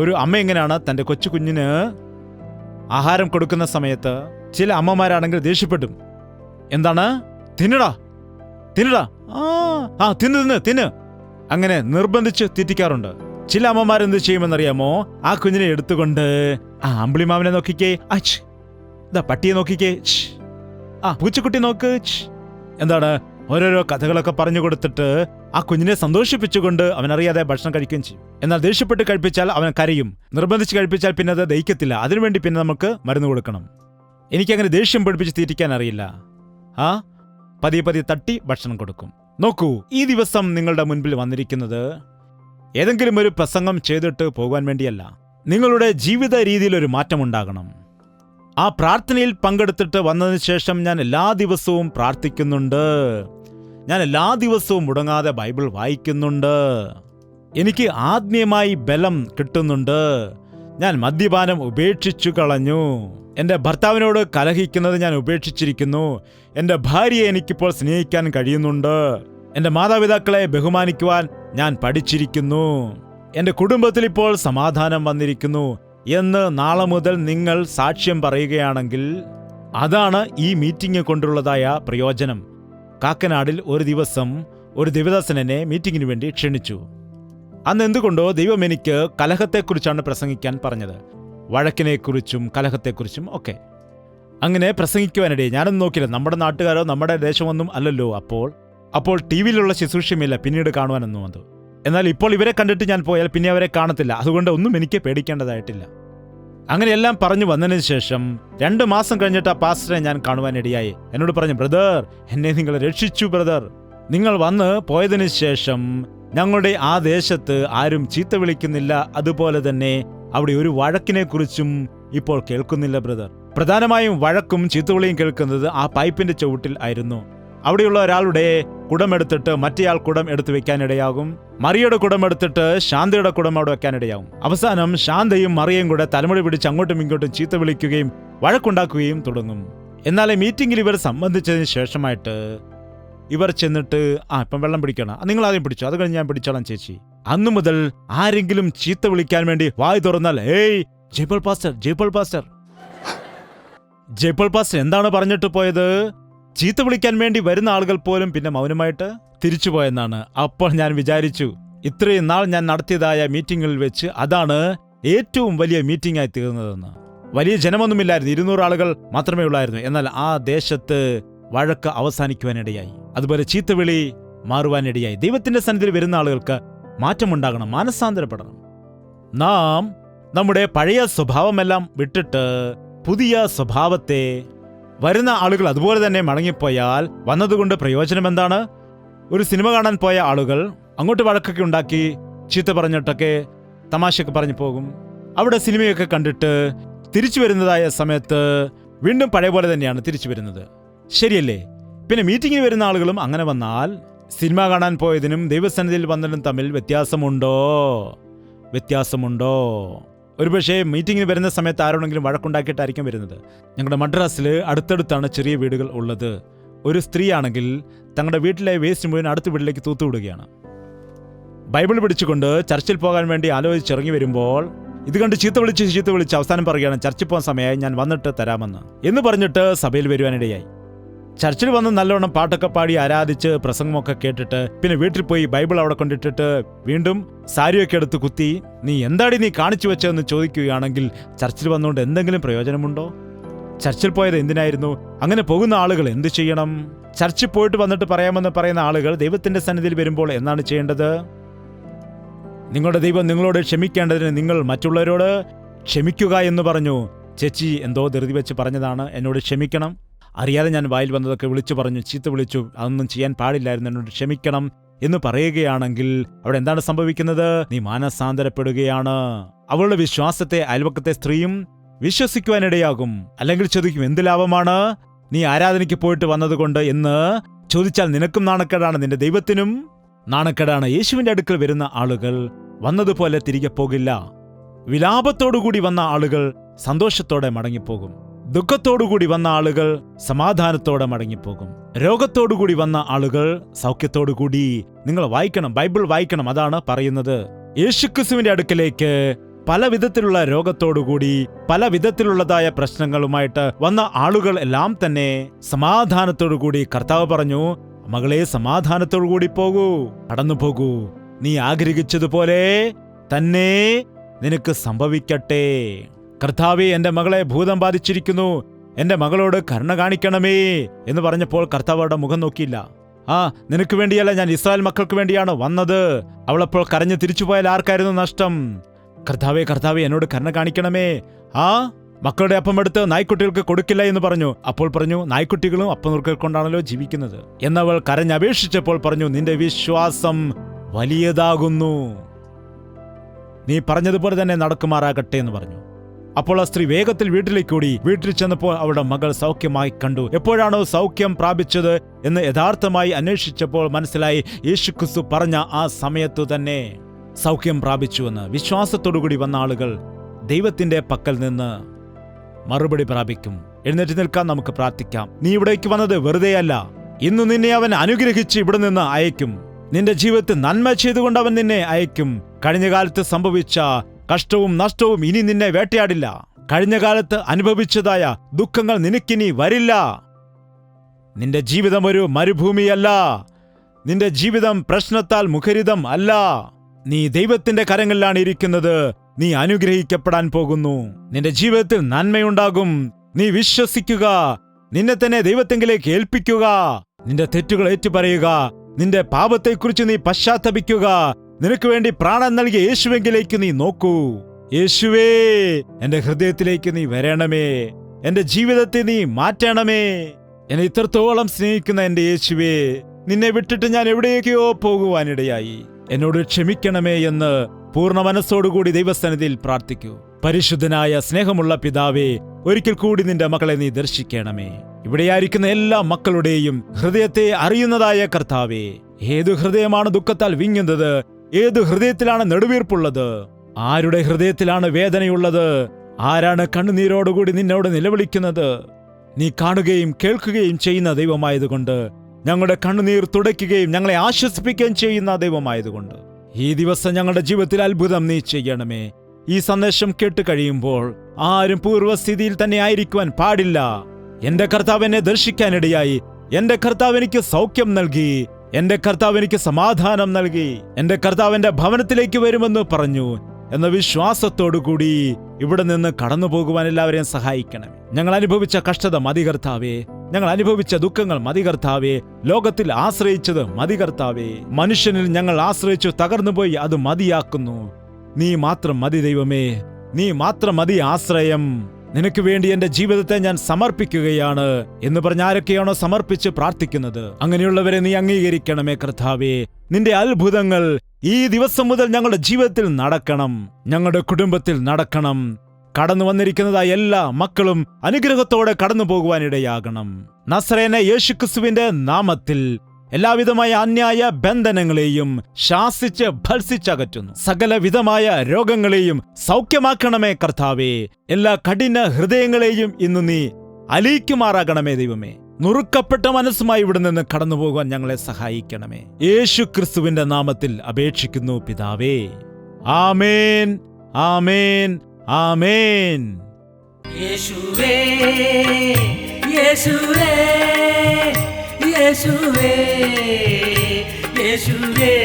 ഒരു അമ്മ എങ്ങനെയാണ് തൻ്റെ കൊച്ചു കുഞ്ഞിന് ആഹാരം കൊടുക്കുന്ന സമയത്ത് ചില അമ്മമാരാണെങ്കിൽ ദേഷ്യപ്പെടും. എന്താണ്, തിന്നടാ തിന്നടാ, തിന്ന് അങ്ങനെ നിർബന്ധിച്ച് തീറ്റിക്കാറുണ്ട്. ചില അമ്മമാരെന്ത് ചെയ്യുമെന്നറിയാമോ, ആ കുഞ്ഞിനെ എടുത്തുകൊണ്ട് അമ്പിളിമാമനെ നോക്കിക്കേ, പട്ടിയെ നോക്കിക്കേ, പൂച്ചക്കുട്ടി നോക്ക്, എന്താണ് ഓരോരോ കഥകളൊക്കെ പറഞ്ഞു കൊടുത്തിട്ട് ആ കുഞ്ഞിനെ സന്തോഷിപ്പിച്ചുകൊണ്ട് അവനറിയാതെ ഭക്ഷണം കഴിക്കുകയും ചെയ്യും. എന്നാൽ ദേഷ്യപ്പെട്ട് കഴിപ്പിച്ചാൽ അവൻ കരയും. നിർബന്ധിച്ച് കഴിപ്പിച്ചാൽ പിന്നെ അത് ദഹിക്കത്തില്ല. അതിനുവേണ്ടി പിന്നെ നമുക്ക് മരുന്ന് കൊടുക്കണം. എനിക്കങ്ങനെ ദേഷ്യം പഠിപ്പിച്ച് തീറ്റിക്കാൻ അറിയില്ല. പതിയെ തട്ടി ഭക്ഷണം കൊടുക്കും. നോക്കൂ, ഈ ദിവസം നിങ്ങളുടെ മുൻപിൽ വന്നിരിക്കുന്നത് ഏതെങ്കിലും ഒരു പ്രസംഗം ചെയ്തിട്ട് പോകുവാൻ വേണ്ടിയല്ല. നിങ്ങളുടെ ജീവിത രീതിയിൽ ഒരു മാറ്റമുണ്ടാകണം. ആ പ്രാർത്ഥനയിൽ പങ്കെടുത്തിട്ട് വന്നതിന് ശേഷം ഞാൻ എല്ലാ ദിവസവും പ്രാർത്ഥിക്കുന്നുണ്ട്. ഞാൻ എല്ലാ ദിവസവും മുടങ്ങാതെ ബൈബിൾ വായിക്കുന്നുണ്ട്. എനിക്ക് ആത്മീയമായി ബലം കിട്ടുന്നുണ്ട്. ഞാൻ മദ്യപാനം ഉപേക്ഷിച്ചു കളഞ്ഞു. എൻ്റെ ഭർത്താവിനോട് കലഹിക്കുന്നത് ഞാൻ ഉപേക്ഷിച്ചിരിക്കുന്നു. എൻ്റെ ഭാര്യയെ എനിക്കിപ്പോൾ സ്നേഹിക്കാൻ കഴിയുന്നുണ്ട്. എൻ്റെ മാതാപിതാക്കളെ ബഹുമാനിക്കുവാൻ ഞാൻ പഠിച്ചിരിക്കുന്നു. എൻ്റെ കുടുംബത്തിൽ ഇപ്പോൾ സമാധാനം വന്നിരിക്കുന്നു എന്ന് നാളെ മുതൽ നിങ്ങൾ സാക്ഷ്യം പറയുകയാണെങ്കിൽ അതാണ് ഈ മീറ്റിംഗ് കൊണ്ടുള്ളതായ പ്രയോജനം. കാക്കനാടിൽ ഒരു ദിവസം ഒരു ദൈവദാസൻ എന്നെ മീറ്റിംഗിന് വേണ്ടി ക്ഷണിച്ചു. അന്ന് എന്തുകൊണ്ടോ ദൈവം എനിക്ക് കലഹത്തെക്കുറിച്ചാണ് പ്രസംഗിക്കാൻ പറഞ്ഞത്. വഴക്കിനെക്കുറിച്ചും കലഹത്തെക്കുറിച്ചും ഒക്കെ അങ്ങനെ പ്രസംഗിക്കുവാനിടയിൽ ഞാനൊന്നും നോക്കില്ല. നമ്മുടെ നാട്ടുകാരോ നമ്മുടെ ദേശമൊന്നും അല്ലല്ലോ. അപ്പോൾ ടി വിയിലുള്ള ശുശ്രൂഷയുമില്ല പിന്നീട് കാണുവാനൊന്നും അത്. എന്നാൽ ഇപ്പോൾ ഇവരെ കണ്ടിട്ട് ഞാൻ പോയാൽ പിന്നെ അവരെ കാണത്തില്ല. അതുകൊണ്ട് ഒന്നും എനിക്ക് പേടിക്കേണ്ടതായിട്ടില്ല. അങ്ങനെയെല്ലാം പറഞ്ഞു വന്നതിന് ശേഷം 2 മാസം കഴിഞ്ഞിട്ട് ആ പാസ്റ്ററെ ഞാൻ കാണുവാനിടയായി. എന്നോട് പറഞ്ഞു, ബ്രദർ, എന്നെ നിങ്ങൾ രക്ഷിച്ചു ബ്രദർ. നിങ്ങൾ വന്ന് പോയതിനു ശേഷം ഞങ്ങളുടെ ആ ദേശത്ത് ആരും ചീത്ത വിളിക്കുന്നില്ല. അതുപോലെ തന്നെ അവിടെ ഒരു വഴക്കിനെ കുറിച്ചും ഇപ്പോൾ കേൾക്കുന്നില്ല ബ്രദർ. പ്രധാനമായും വഴക്കും ചീത്തവിളിയും കേൾക്കുന്നത് ആ പൈപ്പിന്റെ ചുവട്ടിൽ ആയിരുന്നു. അവിടെയുള്ള ഒരാളുടെ കുടമെടുത്തിട്ട് മറ്റേയാൾ കുടം എടുത്ത് വെക്കാനിടയാകും. മറിയയുടെ കുടമെടുത്തിട്ട് ശാന്തയുടെ കുടം അവിടെ വെക്കാനിടയാകും. അവസാനം ശാന്തയും മറിയയും കൂടെ തലമുടി പിടിച്ച് അങ്ങോട്ടും ഇങ്ങോട്ടും ചീത്ത വിളിക്കുകയും വഴക്കുണ്ടാക്കുകയും തുടങ്ങും. എന്നാൽ മീറ്റിംഗിൽ ഇവർ സംബന്ധിച്ചതിന് ശേഷമായിട്ട് ഇവർ ചെന്നിട്ട് ഇപ്പം വെള്ളം പിടിക്കണം, നിങ്ങൾ ആദ്യം പിടിച്ചു, അത് കഴിഞ്ഞ് ഞാൻ പിടിച്ചോളാം ചേച്ചി. അന്നു മുതൽ ആരെങ്കിലും ചീത്ത വിളിക്കാൻ വേണ്ടി വായി തുറന്നാൽ ജയ്പോൾ പാസ്റ്റർ എന്താണ് പറഞ്ഞിട്ട് പോയത്? ചീത്ത വിളിക്കാൻ വേണ്ടി വരുന്ന ആളുകൾ പോലും പിന്നെ മൗനമായിട്ട് തിരിച്ചുപോയെന്നാണ്. അപ്പോൾ ഞാൻ വിചാരിച്ചു, ഇത്രയും നാൾ ഞാൻ നടത്തിയതായ മീറ്റിംഗുകളിൽ വെച്ച് അതാണ് ഏറ്റവും വലിയ മീറ്റിംഗ് ആയി തീർന്നതെന്ന്. വലിയ ജനമൊന്നുമില്ലായിരുന്നു, 200 ആളുകൾ മാത്രമേ ഉള്ളായിരുന്നു. എന്നാൽ ആ ദേശത്ത് വഴക്ക് അവസാനിക്കുവാനിടയായി. അതുപോലെ ചീത്തവിളി മാറുവാനിടയായി. ദൈവത്തിന്റെ സന്നിധിയിൽ വരുന്ന ആളുകൾക്ക് മാറ്റമുണ്ടാകണം, മാനസാന്തരപ്പെടണം. നാം നമ്മുടെ പഴയ സ്വഭാവമെല്ലാം വിട്ടിട്ട് പുതിയ സ്വഭാവത്തെ, വരുന്ന ആളുകൾ അതുപോലെ തന്നെ മടങ്ങിപ്പോയാൽ വന്നതുകൊണ്ട് പ്രയോജനം എന്താണ്? ഒരു സിനിമ കാണാൻ പോയ ആളുകൾ അങ്ങോട്ട് വഴക്കൊക്കെ ഉണ്ടാക്കി ചീത്ത പറഞ്ഞിട്ടൊക്കെ തമാശയൊക്കെ പറഞ്ഞു പോകും. അവിടെ സിനിമയൊക്കെ കണ്ടിട്ട് തിരിച്ചു വരുന്നതായ സമയത്ത് വീണ്ടും പഴയ പോലെ തന്നെയാണ് തിരിച്ചു വരുന്നത്. ശരിയല്ലേ? പിന്നെ മീറ്റിങ്ങിന് വരുന്ന ആളുകളും അങ്ങനെ വന്നാൽ സിനിമ കാണാൻ പോയതിനും ദൈവസന്നിധിയിൽ വന്നതിനും തമ്മിൽ വ്യത്യാസമുണ്ടോ? ഒരുപക്ഷെ മീറ്റിങ്ങിന് വരുന്ന സമയത്ത് ആരോടെങ്കിലും വഴക്കുണ്ടാക്കിയിട്ടായിരിക്കും വരുന്നത്. ഞങ്ങളുടെ മദ്രാസിൽ അടുത്തടുത്താണ് ചെറിയ വീടുകൾ ഉള്ളത്. ഒരു സ്ത്രീയാണെങ്കിൽ തങ്ങളുടെ വീട്ടിലെ വേസ്റ്റ് മുഴുവൻ അടുത്ത വീട്ടിലേക്ക് തൂത്തുവിടുകയാണ്. ബൈബിൾ പിടിച്ചുകൊണ്ട് ചർച്ചിൽ പോകാൻ വേണ്ടി ആലോചിച്ചിറങ്ങി വരുമ്പോൾ ഇത് കണ്ട് ചീത്ത വിളിച്ച് അവസാനം പറയുകയാണ്, ചർച്ചിൽ പോകാൻ സമയമായി, ഞാൻ വന്നിട്ട് തരാമെന്ന് എന്ന് പറഞ്ഞിട്ട് സഭയിൽ വരുവാനിടയായി. ചർച്ചിൽ വന്ന് നല്ലോണം പാട്ടൊക്കെ പാടി ആരാധിച്ച് പ്രസംഗമൊക്കെ കേട്ടിട്ട് പിന്നെ വീട്ടിൽ പോയി ബൈബിൾ അവിടെ കൊണ്ടിട്ടിട്ട് വീണ്ടും സാരിയൊക്കെ എടുത്ത് കുത്തി നീ എന്താടി നീ കാണിച്ചു വെച്ചതെന്ന് ചോദിക്കുകയാണെങ്കിൽ ചർച്ചിൽ വന്നുകൊണ്ട് എന്തെങ്കിലും പ്രയോജനമുണ്ടോ? ചർച്ചിൽ പോയത് എന്തിനായിരുന്നു? അങ്ങനെ പോകുന്ന ആളുകൾ എന്ത് ചെയ്യണം? ചർച്ചിൽ പോയിട്ട് വന്നിട്ട് പറയാമെന്ന് പറയുന്ന ആളുകൾ ദൈവത്തിന്റെ സന്നിധിയിൽ വരുമ്പോൾ എന്താണ് ചെയ്യേണ്ടത്? നിങ്ങളുടെ ദൈവം നിങ്ങളോട് ക്ഷമിക്കേണ്ടതിന് നിങ്ങൾ മറ്റുള്ളവരോട് ക്ഷമിക്കുക എന്ന് പറഞ്ഞു. ചേച്ചി എന്തോ ധൃതി വെച്ച് പറഞ്ഞതാണ്, എന്നോട് ക്ഷമിക്കണം, അറിയാതെ ഞാൻ വായിൽ വന്നതൊക്കെ വിളിച്ചു പറഞ്ഞു, ചീത്ത വിളിച്ചു, അതൊന്നും ചെയ്യാൻ പാടില്ലായിരുന്നു, എന്നോട് ക്ഷമിക്കണം എന്ന് പറയുകയാണെങ്കിൽ അവിടെ എന്താണ് സംഭവിക്കുന്നത്? നീ മാനസാന്തരപ്പെടുകയാണ്. അവളുടെ വിശ്വാസത്തെ അയൽവക്കത്തെ സ്ത്രീയും വിശ്വസിക്കുവാനിടയാകും. അല്ലെങ്കിൽ ചോദിക്കും, എന്ത് ലാഭമാണ് നീ ആരാധനയ്ക്ക് പോയിട്ട് വന്നതുകൊണ്ട് എന്ന് ചോദിച്ചാൽ നിനക്കും നാണക്കേടാണ്, നിന്റെ ദൈവത്തിനും നാണക്കേടാണ്. യേശുവിന്റെ അടുക്കൽ വരുന്ന ആളുകൾ വന്നതുപോലെ തിരികെ പോകില്ല. വിലാപത്തോടുകൂടി വന്ന ആളുകൾ സന്തോഷത്തോടെ മടങ്ങിപ്പോകും. ദുഃഖത്തോടുകൂടി വന്ന ആളുകൾ സമാധാനത്തോടെ മടങ്ങിപ്പോകും. രോഗത്തോടുകൂടി വന്ന ആളുകൾ സൗഖ്യത്തോടുകൂടി. നിങ്ങൾ വായിക്കണം, ബൈബിൾ വായിക്കണം, അതാണ് പറയുന്നത്. യേശുക്രിസ്തുവിന്റെ അടുക്കലേക്ക് പല വിധത്തിലുള്ള രോഗത്തോടുകൂടി പല വിധത്തിലുള്ളതായ പ്രശ്നങ്ങളുമായിട്ട് വന്ന ആളുകൾ എല്ലാം തന്നെ സമാധാനത്തോടുകൂടി കർത്താവ് പറഞ്ഞു, മകളെ സമാധാനത്തോടുകൂടി പോകൂ, കടന്നു പോകൂ, നീ ആഗ്രഹിച്ചതുപോലെ തന്നെ നിനക്ക് സംഭവിക്കട്ടെ. കർത്താവേ, എന്റെ മകളെ ഭൂതം ബാധിച്ചിരിക്കുന്നു, എന്റെ മകളോട് കരുണ കാണിക്കണമേ എന്ന് പറഞ്ഞപ്പോൾ കർത്താവ് അവരുടെ മുഖം നോക്കിയില്ല. നിനക്ക് വേണ്ടിയല്ല, ഞാൻ ഇസ്രായേൽ മക്കൾക്ക് വേണ്ടിയാണ് വന്നത്. അവളപ്പോൾ കരഞ്ഞ് തിരിച്ചുപോയാൽ ആർക്കായിരുന്നു നഷ്ടം? കർത്താവേ, കർത്താവേ, എന്നോട് കരുണ കാണിക്കണമേ. മക്കളുടെ അപ്പം എടുത്ത് നായ്ക്കുട്ടികൾക്ക് കൊടുക്കില്ല എന്ന് പറഞ്ഞു. അപ്പോൾ പറഞ്ഞു, നായ്ക്കുട്ടികളും അപ്പം നുറുക്കിക്കൊണ്ടാണല്ലോ ജീവിക്കുന്നത്. എന്നവൾ കരഞ്ഞപേക്ഷിച്ചപ്പോൾ പറഞ്ഞു, നിന്റെ വിശ്വാസം വലിയതാകുന്നു, നീ പറഞ്ഞതുപോലെ തന്നെ നടക്കുമാറാകട്ടെ എന്ന് പറഞ്ഞു. അപ്പോൾ ആ സ്ത്രീ വേഗത്തിൽ വീട്ടിലേക്ക് ഓടി. വീട്ടിൽ ചെന്നപ്പോൾ അവളുടെ മകൾ സൗഖ്യമായി കണ്ടു. എപ്പോഴാണോ സൗഖ്യം പ്രാപിച്ചത് എന്ന് യഥാർത്ഥമായി അന്വേഷിച്ചപ്പോൾ മനസ്സിലായി, യേശുക്രിസ്തു പറഞ്ഞ ആ സമയത്തു തന്നെ സൗഖ്യം പ്രാപിച്ചുവെന്ന്. വിശ്വാസത്തോടുകൂടി വന്ന ആളുകൾ ദൈവത്തിന്റെ പക്കൽ നിന്ന് മറുപടി പ്രാപിക്കും. എഴുന്നേറ്റ് നിൽക്കാൻ നമുക്ക് പ്രാർത്ഥിക്കാം. നീ ഇവിടേക്ക് വന്നത് വെറുതെയല്ല. ഇന്ന് നിന്നെ അവൻ അനുഗ്രഹിച്ച് ഇവിടെ നിന്ന് അയക്കും. നിന്റെ ജീവിതത്തിൽ നന്മ ചെയ്തുകൊണ്ട് അവൻ നിന്നെ അയക്കും. കഴിഞ്ഞ കാലത്ത് സംഭവിച്ച കഷ്ടവും നഷ്ടവും ഇനി നിന്നെ വേട്ടയാടില്ല. കഴിഞ്ഞ കാലത്ത് അനുഭവിച്ചതായ ദുഃഖങ്ങൾ നിനക്കിനി വരില്ല. നിന്റെ ജീവിതം ഒരു മരുഭൂമിയല്ല. നിന്റെ ജീവിതം പ്രശ്നത്താൽ മുഖരിതം അല്ല. നീ ദൈവത്തിന്റെ കരങ്ങളിലാണ് ഇരിക്കുന്നത്. നീ അനുഗ്രഹിക്കപ്പെടാൻ പോകുന്നു. നിന്റെ ജീവിതത്തിൽ നന്മയുണ്ടാകും. നീ വിശ്വസിക്കുക. നിന്നെ തന്നെ ദൈവത്തെങ്കിലേക്ക് ഏൽപ്പിക്കുക. നിന്റെ തെറ്റുകൾ ഏറ്റുപറയുക. നിന്റെ പാപത്തെക്കുറിച്ച് നീ പശ്ചാത്തപിക്കുക. നിനക്ക് വേണ്ടി പ്രാണൻ നൽകിയ യേശുവെങ്കിലേക്ക് നീ നോക്കൂ. യേശുവേ, എന്റെ ഹൃദയത്തിലേക്ക് നീ വരണമേ. എന്റെ ജീവിതത്തെ നീ മാറ്റണമേ. എന്നെ ഇത്രത്തോളം സ്നേഹിക്കുന്ന എന്റെ യേശുവേ, നിന്നെ വിട്ടിട്ട് ഞാൻ എവിടേക്കോ പോകുവാനിടയായി. എന്നോട് ക്ഷമിക്കണമേ എന്ന് പൂർണ്ണ മനസ്സോടുകൂടി ദൈവസന്നിധിയിൽ പ്രാർത്ഥിക്കൂ. പരിശുദ്ധനായ സ്നേഹമുള്ള പിതാവേ, ഒരിക്കൽ കൂടി നിന്റെ മക്കളെ നീ ദർശിക്കണമേ. ഇവിടെയായിരിക്കുന്ന എല്ലാ മക്കളുടെയും ഹൃദയത്തെ അറിയുന്നതായ കർത്താവേ, ഏതു ഹൃദയമാണ് ദുഃഖത്താൽ വിങ്ങുന്നത്? ഏതു ഹൃദയത്തിലാണ് നെടുവീർപ്പുള്ളത്? ആരുടെ ഹൃദയത്തിലാണ് വേദനയുള്ളത്? ആരാണ് കണ്ണുനീരോടുകൂടി നിന്നോട് നിലവിളിക്കുന്നത്? നീ കാണുകയും കേൾക്കുകയും ചെയ്യുന്ന ദൈവമായതുകൊണ്ട്, ഞങ്ങളുടെ കണ്ണുനീർ തുടയ്ക്കുകയും ഞങ്ങളെ ആശ്വസിപ്പിക്കുകയും ചെയ്യുന്ന ദൈവമായതുകൊണ്ട്, ഈ ദിവസം ഞങ്ങളുടെ ജീവിതത്തിൽ അത്ഭുതം നീ ചെയ്യണമേ. ഈ സന്ദേശം കേട്ട് കഴിയുമ്പോൾ ആരും പൂർവ്വസ്ഥിതിയിൽ തന്നെ ആയിരിക്കുവാൻ പാടില്ല. എന്റെ കർത്താവ് എന്നെ ദർശിക്കാനിടയായി. എന്റെ കർത്താവ് എനിക്ക് സൗഖ്യം നൽകി. എന്റെ കർത്താവ് എനിക്ക് സമാധാനം നൽകി. എന്റെ കർത്താവ് എന്റെ ഭവനത്തിലേക്ക് വരുമെന്ന് പറഞ്ഞു എന്ന വിശ്വാസത്തോടുകൂടി ഇവിടെ നിന്ന് കടന്നു പോകുവാൻ എല്ലാവരെയും സഹായിക്കണമേ. ഞങ്ങൾ അനുഭവിച്ച കഷ്ടത മതി കർത്താവേ. ഞങ്ങൾ അനുഭവിച്ച ദുഃഖങ്ങൾ മതി കർത്താവേ. ലോകത്തിൽ ആശ്രയിച്ചത് മതി കർത്താവേ. മനുഷ്യനിൽ ഞങ്ങൾ ആശ്രയിച്ചു തകർന്നുപോയി, അത് മതിയാക്കുന്നു. നീ മാത്രം മതി ദൈവമേ. നീ മാത്രം മതി ആശ്രയം. നിനക്ക് വേണ്ടി എന്റെ ജീവിതത്തെ ഞാൻ സമർപ്പിക്കുകയാണ് എന്ന് പറഞ്ഞ ആരൊക്കെയാണോ സമർപ്പിച്ച് പ്രാർത്ഥിക്കുന്നത്, അങ്ങനെയുള്ളവരെ നീ അംഗീകരിക്കണമേ കർത്താവേ. നിന്റെ അത്ഭുതങ്ങൾ ഈ ദിവസം മുതൽ ഞങ്ങളുടെ ജീവിതത്തിൽ നടക്കണം. ഞങ്ങളുടെ കുടുംബത്തിൽ നടക്കണം. കടന്നു വന്നിരിക്കുന്നതായ എല്ലാ മക്കളും അനുഗ്രഹത്തോടെ കടന്നു പോകുവാനിടയാകണം. നസറേന യേശുക്രിസ്തുവിന്റെ നാമത്തിൽ എല്ലാവിധമായ അന്യായ ബന്ധനങ്ങളെയും ശാസിച്ച് ഭത്സിച്ചകറ്റുന്നു. സകലവിധമായ രോഗങ്ങളെയും സൗഖ്യമാക്കണമേ കർത്താവേ. എല്ലാ കഠിന ഹൃദയങ്ങളെയും ഇന്ന് നീ അലിയിക്കുമാറാകണമേ ദൈവമേ. നുറുക്കപ്പെട്ട മനസ്സുമായി ഇവിടെ നിന്ന് കടന്നു പോകുവാൻ ഞങ്ങളെ സഹായിക്കണമേ. യേശുക്രിസ്തുവിന്റെ നാമത്തിൽ അപേക്ഷിക്കുന്നു പിതാവേ. ആമേൻ, ആമേൻ, ആമേൻ. യേശുവേ, യേശുവേ, യേശുവേ, യേശുവേ,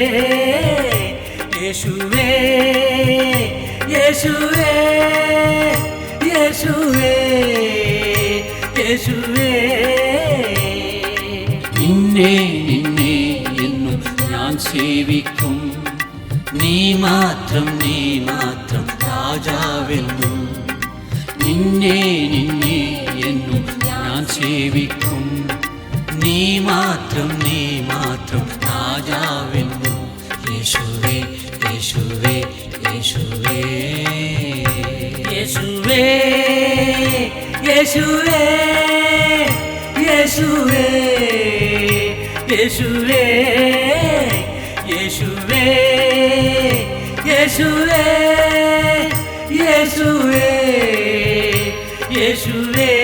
യേശുവേ, യേശുവേ, യേശുവേ, യേശുവേ. നിന്നെ നിന്നെ എന്നും ഞാൻ സേവിക്കും. നീ മാത്രം രാജാവെന്നും. നിന്നെ നിന്നെ എന്നും ഞാൻ സേവിക്കും. നീ മാത്രം രാജാവെന്നും. യേശുവേ, യേശുവേ, യേശുവേ, യേശുവേ, യേശുവേ, യേശുവേ, യേശുവേ, യേശുവേ, യേശുവേ, യേശുവേ, യേശുവേ.